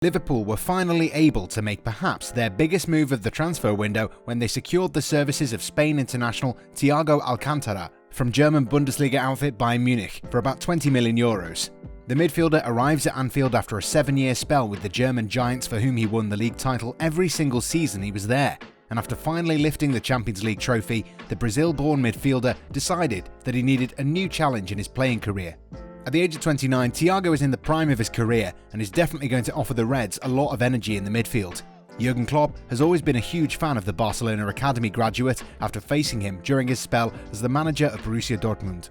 Liverpool were finally able to make perhaps their biggest move of the transfer window when they secured the services of Spaininternational Thiago Alcantara from German Bundesliga outfit Bayern Munich for about €20 million. The midfielder arrives at Anfield after a 7-year spell with the German giants for whom he won the league title every single season he was there, and after finally lifting the Champions League trophy, the Brazil-born midfielder decided that he needed a new challenge in his playing career. At the age of 29, Thiago is in the prime of his career and is definitely going to offer the Reds a lot of energy in the midfield. Jurgen Klopp has always been a huge fan of the Barcelona Academy graduate after facing him during his spell as the manager of Borussia Dortmund.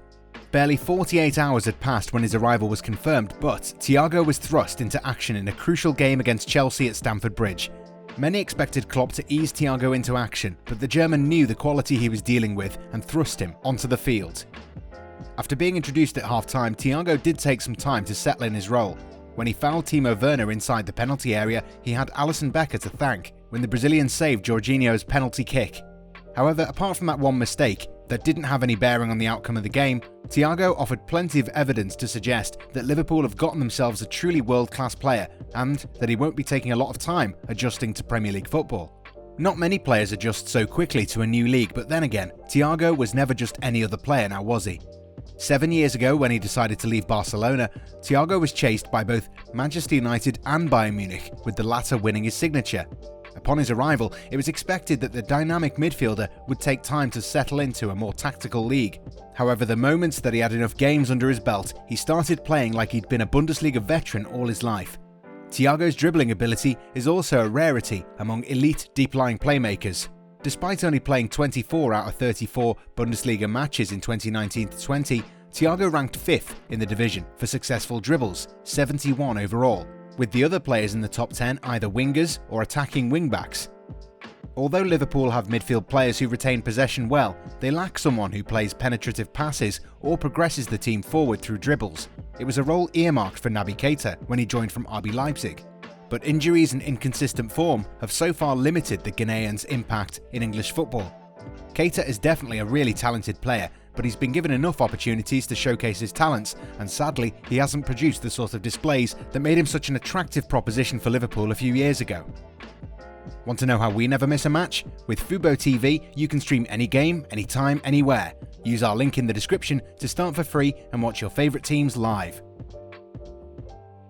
Barely 48 hours had passed when his arrival was confirmed, but Thiago was thrust into action in a crucial game against Chelsea at Stamford Bridge. Many expected Klopp to ease Thiago into action, but the German knew the quality he was dealing with and thrust him onto the field. After being introduced at half-time, Thiago did take some time to settle in his role. When he fouled Timo Werner inside the penalty area, he had Alisson Becker to thank when the Brazilian saved Jorginho's penalty kick. However, apart from that one mistake that didn't have any bearing on the outcome of the game, Thiago offered plenty of evidence to suggest that Liverpool have gotten themselves a truly world-class player and that he won't be taking a lot of time adjusting to Premier League football. Not many players adjust so quickly to a new league, but then again, Thiago was never just any other player now, was he? 7 years ago, when he decided to leave Barcelona, Thiago was chased by both Manchester United and Bayern Munich, with the latter winning his signature. Upon his arrival, it was expected that the dynamic midfielder would take time to settle into a more tactical league. However, the moments that he had enough games under his belt, he started playing like he'd been a Bundesliga veteran all his life. Thiago's dribbling ability is also a rarity among elite deep-lying playmakers. Despite only playing 24 out of 34 Bundesliga matches in 2019-20, Thiago ranked 5th in the division for successful dribbles, 71 overall, with the other players in the top 10 either wingers or attacking wingbacks. Although Liverpool have midfield players who retain possession well, they lack someone who plays penetrative passes or progresses the team forward through dribbles. It was a role earmarked for Naby Keita when he joined from RB Leipzig. But injuries and inconsistent form have so far limited the Ghanaian's impact in English football. Keita is definitely a really talented player, but he's been given enough opportunities to showcase his talents, and sadly, he hasn't produced the sort of displays that made him such an attractive proposition for Liverpool a few years ago. Want to know how we never miss a match? With Fubo TV, you can stream any game, anytime, anywhere. Use our link in the description to start for free and watch your favourite teams live.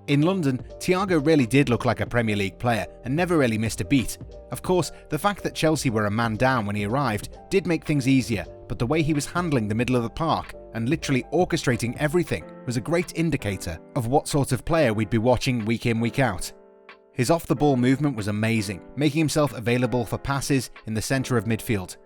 In London, Thiago really did look like a Premier League player and never really missed a beat. Of course, the fact that Chelsea were a man down when he arrived did make things easier, but the way he was handling the middle of the park and literally orchestrating everything was a great indicator of what sort of player we'd be watching week in, week out. His off-the-ball movement was amazing, making himself available for passes in the centre of midfield.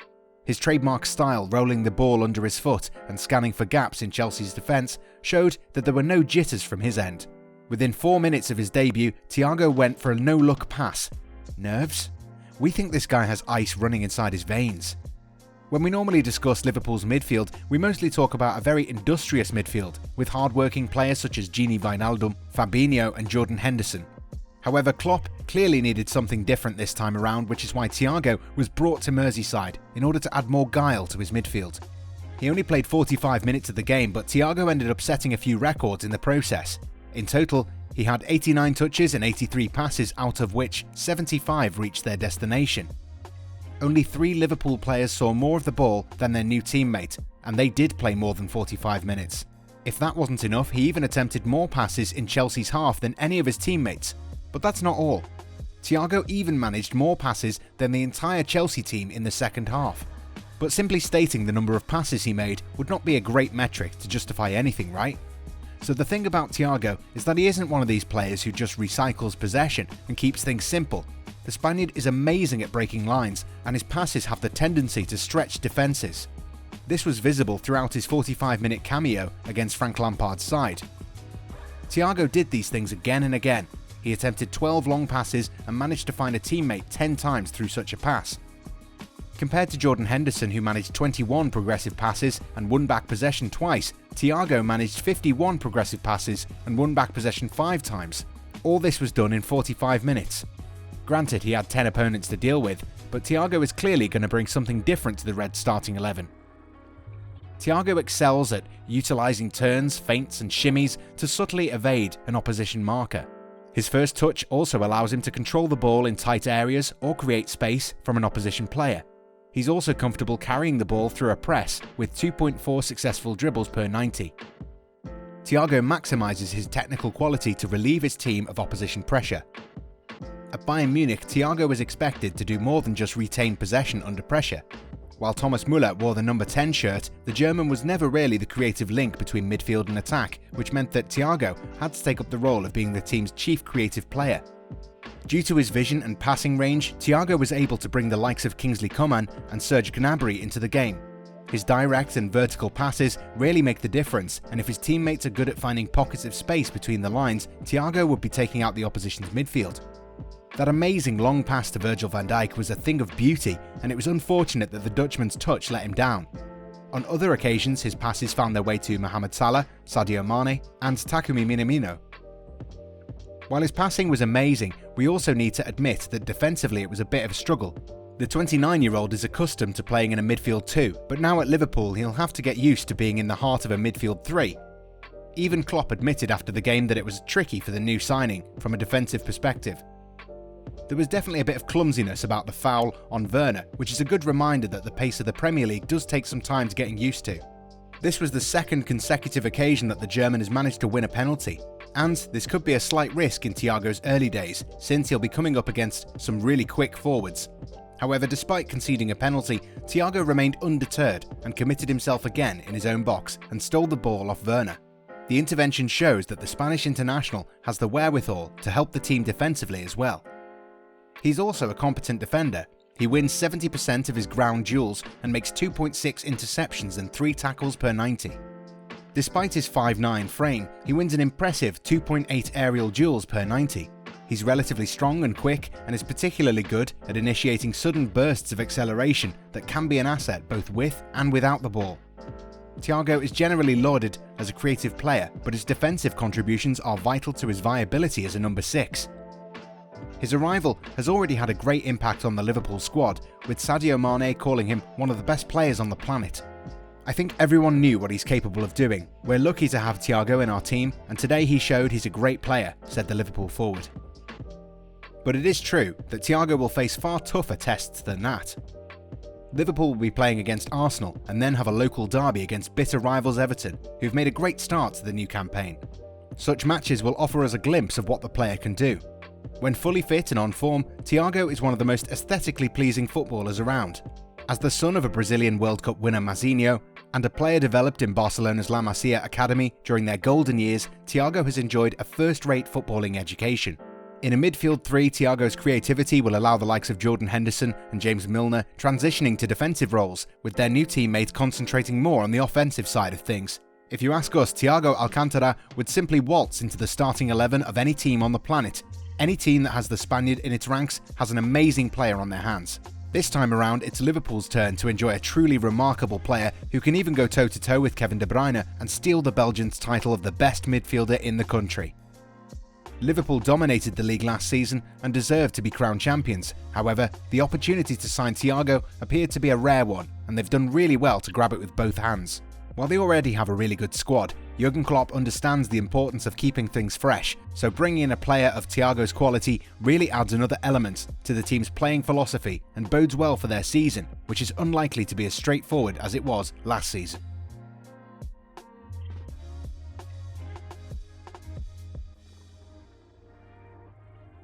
His trademark style, rolling the ball under his foot and scanning for gaps in Chelsea's defence, showed that there were no jitters from his end. Within 4 minutes of his debut, Thiago went for a no-look pass. Nerves? We think this guy has ice running inside his veins. When we normally discuss Liverpool's midfield, we mostly talk about a very industrious midfield, with hard-working players such as Gini Wijnaldum, Fabinho and Jordan Henderson. However, Klopp clearly needed something different this time around, which is why Thiago was brought to Merseyside in order to add more guile to his midfield. He only played 45 minutes of the game, but Thiago ended up setting a few records in the process. In total, he had 89 touches and 83 passes, out of which 75 reached their destination. Only 3 Liverpool players saw more of the ball than their new teammate, and they did play more than 45 minutes. If that wasn't enough, he even attempted more passes in Chelsea's half than any of his teammates. But that's not all. Thiago even managed more passes than the entire Chelsea team in the second half. But simply stating the number of passes he made would not be a great metric to justify anything, right? So the thing about Thiago is that he isn't one of these players who just recycles possession and keeps things simple. The Spaniard is amazing at breaking lines, and his passes have the tendency to stretch defences. This was visible throughout his 45-minute cameo against Frank Lampard's side. Thiago did these things again and again. He attempted 12 long passes and managed to find a teammate 10 times through such a pass. Compared to Jordan Henderson, who managed 21 progressive passes and won back possession twice, Thiago managed 51 progressive passes and won back possession 5 times. All this was done in 45 minutes. Granted, he had 10 opponents to deal with, but Thiago is clearly going to bring something different to the Reds' starting 11. Thiago excels at utilising turns, feints and shimmies to subtly evade an opposition marker. His first touch also allows him to control the ball in tight areas or create space from an opposition player. He's also comfortable carrying the ball through a press with 2.4 successful dribbles per 90. Thiago maximises his technical quality to relieve his team of opposition pressure. At Bayern Munich, Thiago was expected to do more than just retain possession under pressure. While Thomas Müller wore the number 10 shirt, the German was never really the creative link between midfield and attack, which meant that Thiago had to take up the role of being the team's chief creative player. Due to his vision and passing range, Thiago was able to bring the likes of Kingsley Coman and Serge Gnabry into the game. His direct and vertical passes really make the difference, and if his teammates are good at finding pockets of space between the lines, Thiago would be taking out the opposition's midfield. That amazing long pass to Virgil van Dijk was a thing of beauty, and it was unfortunate that the Dutchman's touch let him down. On other occasions, his passes found their way to Mohamed Salah, Sadio Mane, and Takumi Minamino. While his passing was amazing, we also need to admit that defensively it was a bit of a struggle. The 29-year-old is accustomed to playing in a midfield 2, but now at Liverpool he'll have to get used to being in the heart of a midfield 3. Even Klopp admitted after the game that it was tricky for the new signing from a defensive perspective. There was definitely a bit of clumsiness about the foul on Werner, which is a good reminder that the pace of the Premier League does take some time to getting used to. This was the second consecutive occasion that the German has managed to win a penalty, and this could be a slight risk in Thiago's early days, since he'll be coming up against some really quick forwards. However, despite conceding a penalty, Thiago remained undeterred and committed himself again in his own box and stole the ball off Werner. The intervention shows that the Spanish international has the wherewithal to help the team defensively as well. He's also a competent defender. He wins 70% of his ground duels and makes 2.6 interceptions and 3 tackles per 90. Despite his 5'9" frame, he wins an impressive 2.8 aerial duels per 90. He's relatively strong and quick, and is particularly good at initiating sudden bursts of acceleration that can be an asset both with and without the ball. Thiago is generally lauded as a creative player, but his defensive contributions are vital to his viability as a number 6. His arrival has already had a great impact on the Liverpool squad, with Sadio Mane calling him one of the best players on the planet. I think everyone knew what he's capable of doing. We're lucky to have Thiago in our team, and today he showed he's a great player, said the Liverpool forward. But it is true that Thiago will face far tougher tests than that. Liverpool will be playing against Arsenal and then have a local derby against bitter rivals Everton, who've made a great start to the new campaign. Such matches will offer us a glimpse of what the player can do. When fully fit and on form, Thiago is one of the most aesthetically pleasing footballers around. As the son of a Brazilian World Cup winner Mazinho, and a player developed in Barcelona's La Masia academy during their golden years, Thiago has enjoyed a first-rate footballing education. In a midfield 3, Thiago's creativity will allow the likes of Jordan Henderson and James Milner transitioning to defensive roles, with their new teammates concentrating more on the offensive side of things. If you ask us, Thiago Alcantara would simply waltz into the starting 11 of any team on the planet. Any team that has the Spaniard in its ranks has an amazing player on their hands. This time around, it's Liverpool's turn to enjoy a truly remarkable player who can even go toe-to-toe with Kevin De Bruyne and steal the Belgians' title of the best midfielder in the country. Liverpool dominated the league last season and deserved to be crowned champions. However, the opportunity to sign Thiago appeared to be a rare one, and they've done really well to grab it with both hands. While they already have a really good squad, Jurgen Klopp understands the importance of keeping things fresh, so bringing in a player of Thiago's quality really adds another element to the team's playing philosophy and bodes well for their season, which is unlikely to be as straightforward as it was last season.